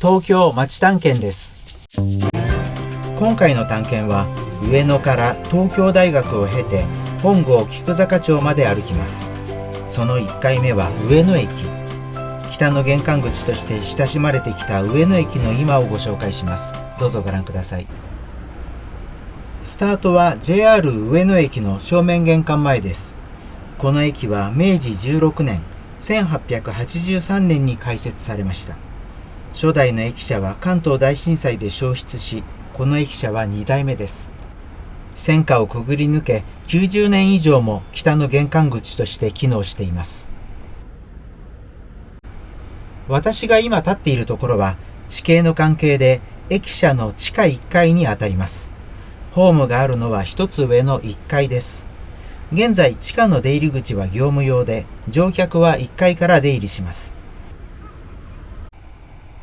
東京町探検です。今回の探検は上野から東京大学を経て本郷菊坂町まで歩きます。その1回目は上野駅。北の玄関口として親しまれてきた上野駅の今をご紹介します。どうぞご覧ください。スタートは JR 上野駅の正面玄関前です。この駅は明治16年1883年に開設されました。初代の駅舎は関東大震災で焼失し、この駅舎は2代目です。戦火をくぐり抜け90年以上も北の玄関口として機能しています。私が今立っているところは地形の関係で駅舎の地下1階にあたります。ホームがあるのは一つ上の1階です。現在地下の出入り口は業務用で、乗客は1階から出入りします。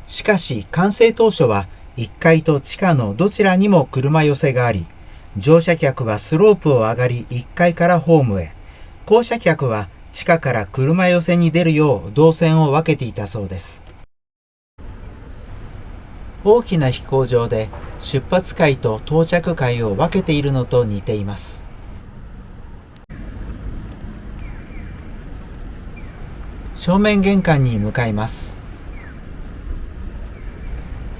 しかし完成当初は1階と地下のどちらにも車寄せがあり、乗車客はスロープを上がり1階からホームへ、降車客は地下から車寄せに出るよう動線を分けていたそうです。大きな飛行場で出発階と到着階を分けているのと似ています。正面玄関に向かいます。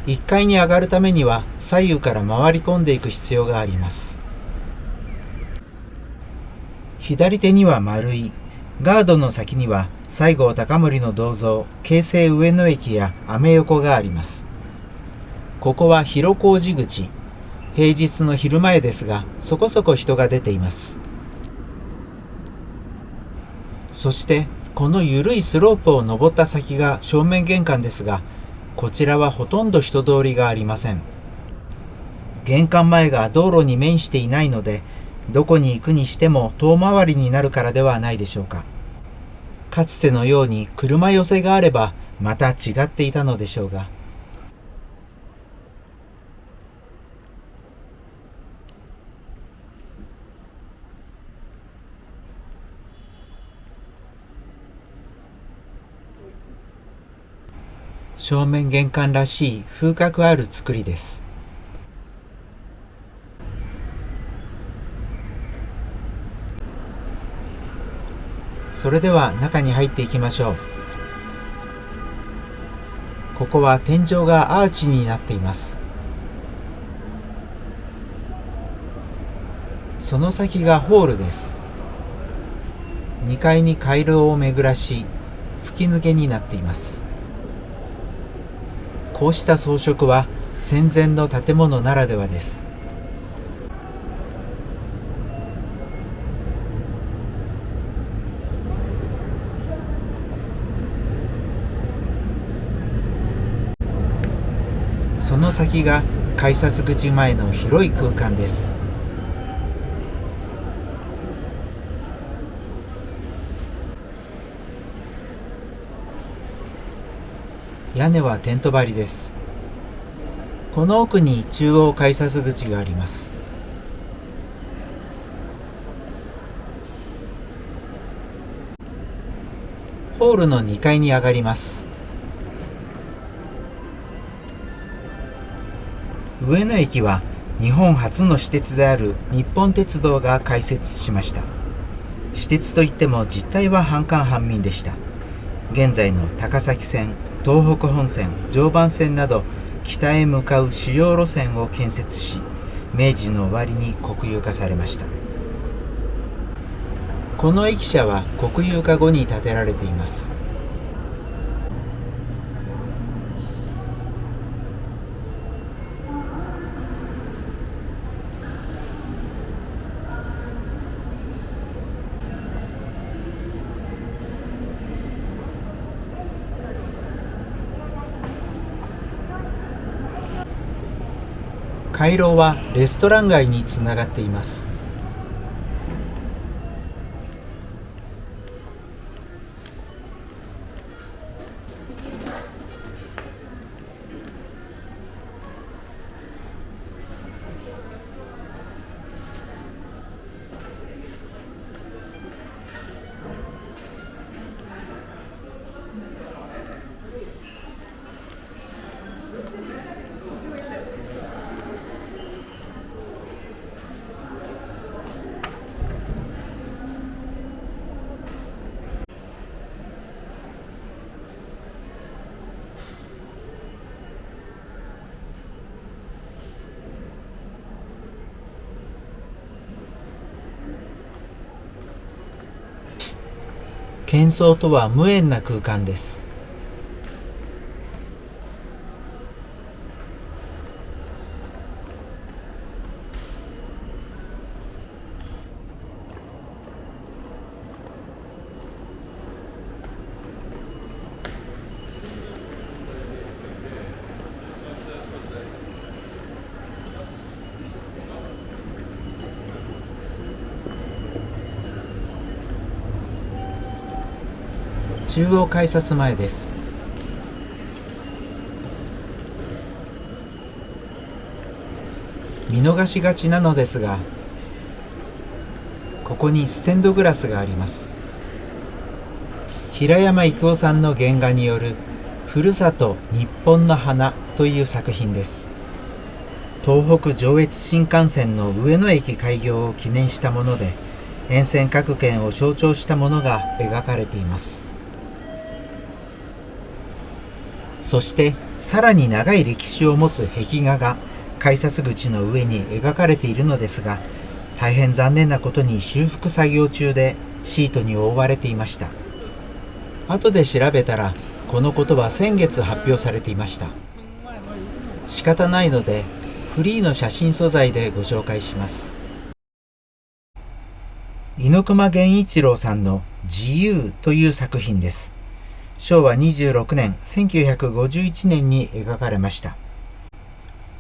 1階に上がるためには左右から回り込んでいく必要があります。左手には丸い、ガードの先には西郷隆盛の銅像、京成上野駅やアメ横があります。ここは広小路口。平日の昼前ですが、そこそこ人が出ています。そしてこの緩いスロープを登った先が正面玄関ですが、こちらはほとんど人通りがありません。玄関前が道路に面していないので、どこに行くにしても遠回りになるからではないでしょうか。かつてのように車寄せがあればまた違っていたのでしょうが。正面玄関らしい風格ある造りです。それでは中に入っていきましょう。ここは天井がアーチになっています。その先がホールです。2階に回廊を巡らし、吹き抜けになっています。こうした装飾は戦前の建物ならではです。その先が改札口前の広い空間です。屋根はテント張りです。この奥に中央改札口があります。ホールの2階に上がります。上野駅は日本初の私鉄である日本鉄道が開設しました。私鉄といっても実態は半官半民でした。現在の高崎線、東北本線、常磐線など北へ向かう主要路線を建設し、明治の終わりに国有化されました。この駅舎は国有化後に建てられています。回廊はレストラン街につながっています。喧騒とは無縁な空間です。中央改札前です。見逃しがちなのですが、ここにステンドグラスがあります。平山郁夫さんの原画によるふるさと日本の花という作品です。東北上越新幹線の上野駅開業を記念したもので、沿線各県を象徴したものが描かれています。そしてさらに長い歴史を持つ壁画が改札口の上に描かれているのですが、大変残念なことに修復作業中でシートに覆われていました。後で調べたらこの言葉先月発表されていました。仕方ないのでフリーの写真素材でご紹介します。猪熊源一郎さんの自由という作品です。昭和26年1951年に描かれました。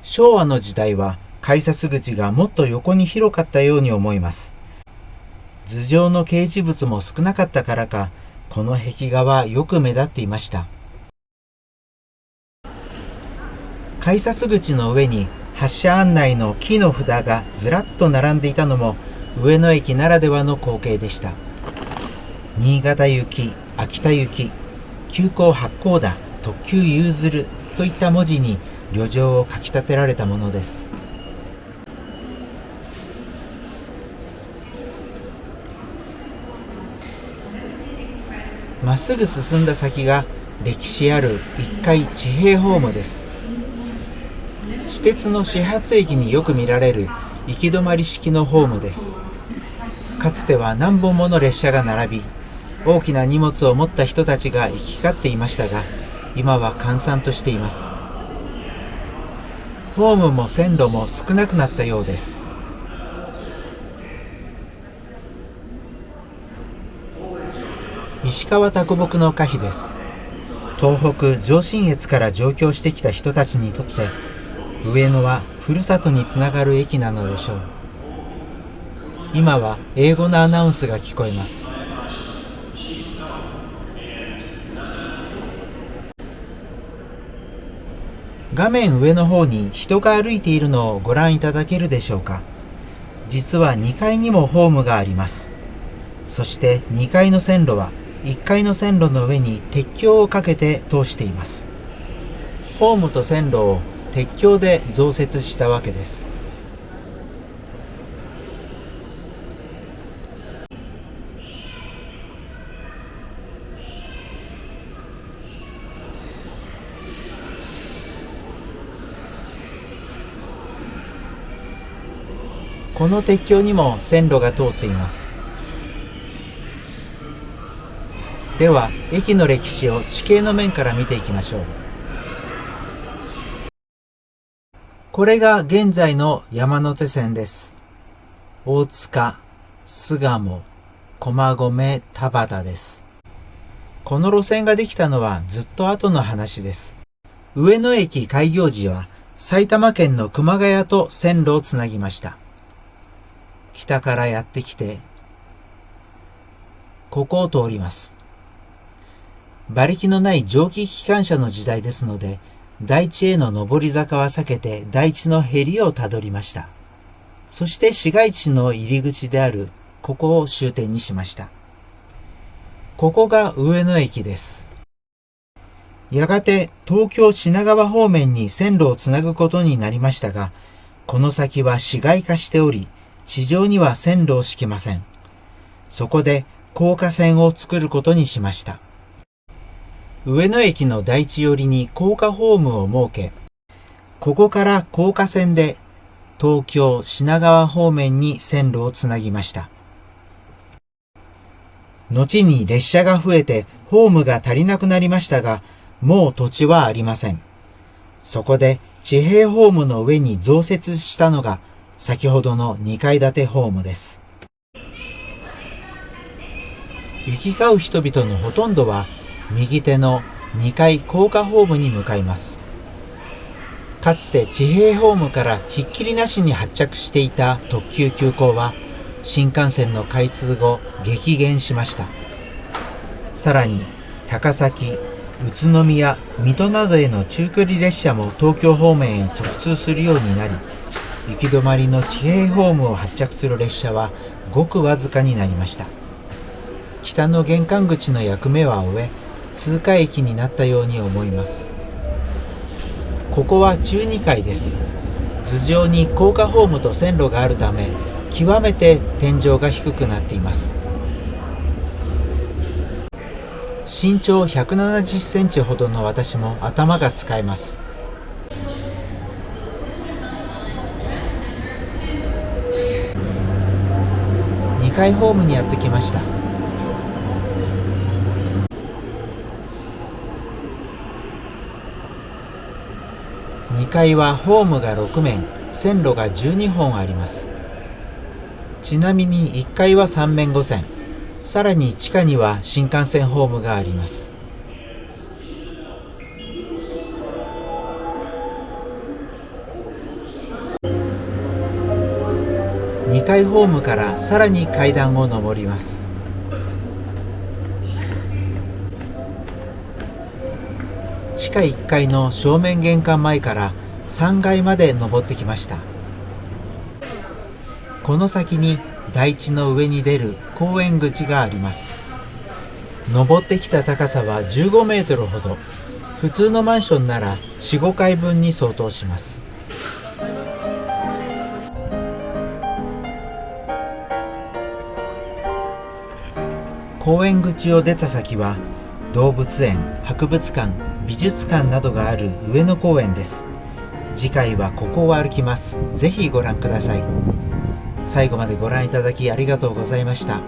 昭和の時代は改札口がもっと横に広かったように思います。頭上の掲示物も少なかったからか、この壁画はよく目立っていました。改札口の上に発車案内の木の札がずらっと並んでいたのも上野駅ならではの光景でした。新潟行き、秋田行き、急行八甲田、特急ゆうずるといった文字に旅情をかきたてられたものです。まっすぐ進んだ先が歴史ある1階地平ホームです。私鉄の始発駅によく見られる行き止まり式のホームです。かつては何本もの列車が並び、大きな荷物を持った人たちが行き交っていましたが、今は閑散としています。ホームも線路も少なくなったようです。石川啄木の歌碑です。東北上信越から上京してきた人たちにとって、上野はふるさとにつながる駅なのでしょう。今は英語のアナウンスが聞こえます。画面上の方に人が歩いているのをご覧いただけるでしょうか。実は2階にもホームがあります。そして2階の線路は1階の線路の上に鉄橋をかけて通しています。ホームと線路を鉄橋で増設したわけです。この鉄橋にも線路が通っています。では、駅の歴史を地形の面から見ていきましょう。これが現在の山手線です。大塚、巣鴨、駒込、田端です。この路線ができたのはずっと後の話です。上野駅開業時は埼玉県の熊谷と線路をつなぎました。北からやってきて、ここを通ります。馬力のない蒸気機関車の時代ですので、台地への上り坂は避けて台地のへりをたどりました。そして市街地の入り口であるここを終点にしました。ここが上野駅です。やがて東京品川方面に線路をつなぐことになりましたが、この先は市街化しており、地上には線路を敷けません。そこで高架線を作ることにしました。上野駅の台地寄りに高架ホームを設け、ここから高架線で東京品川方面に線路をつなぎました。後に列車が増えてホームが足りなくなりましたが、もう土地はありません。そこで地平ホームの上に増設したのが先ほどの2階建てホームです。行き交う人々のほとんどは右手の2階高架ホームに向かいます。かつて地平ホームからひっきりなしに発着していた特急急行は新幹線の開通後激減しました。さらに高崎、宇都宮、水戸などへの中距離列車も東京方面へ直通するようになり、行き止まりの地平ホームを発着する列車はごくわずかになりました。北の玄関口の役目は終え、通過駅になったように思います。ここは中2階です。頭上に高架ホームと線路があるため、極めて天井が低くなっています。身長170センチほどの私も頭が使えます。2階ホームにやってきました。2階はホームが6面、線路が12本あります。ちなみに1階は3面5線、さらに地下には新幹線ホームがあります。2階ホームからさらに階段を上ります。地下1階の正面玄関前から3階まで登ってきました。この先に台地の上に出る公園口があります。登ってきた高さは15メートルほど、普通のマンションなら 4,5 階分に相当します。公園口を出た先は動物園、博物館、美術館などがある上野公園です。次回はここを歩きます。ぜひご覧ください。最後までご覧いただきありがとうございました。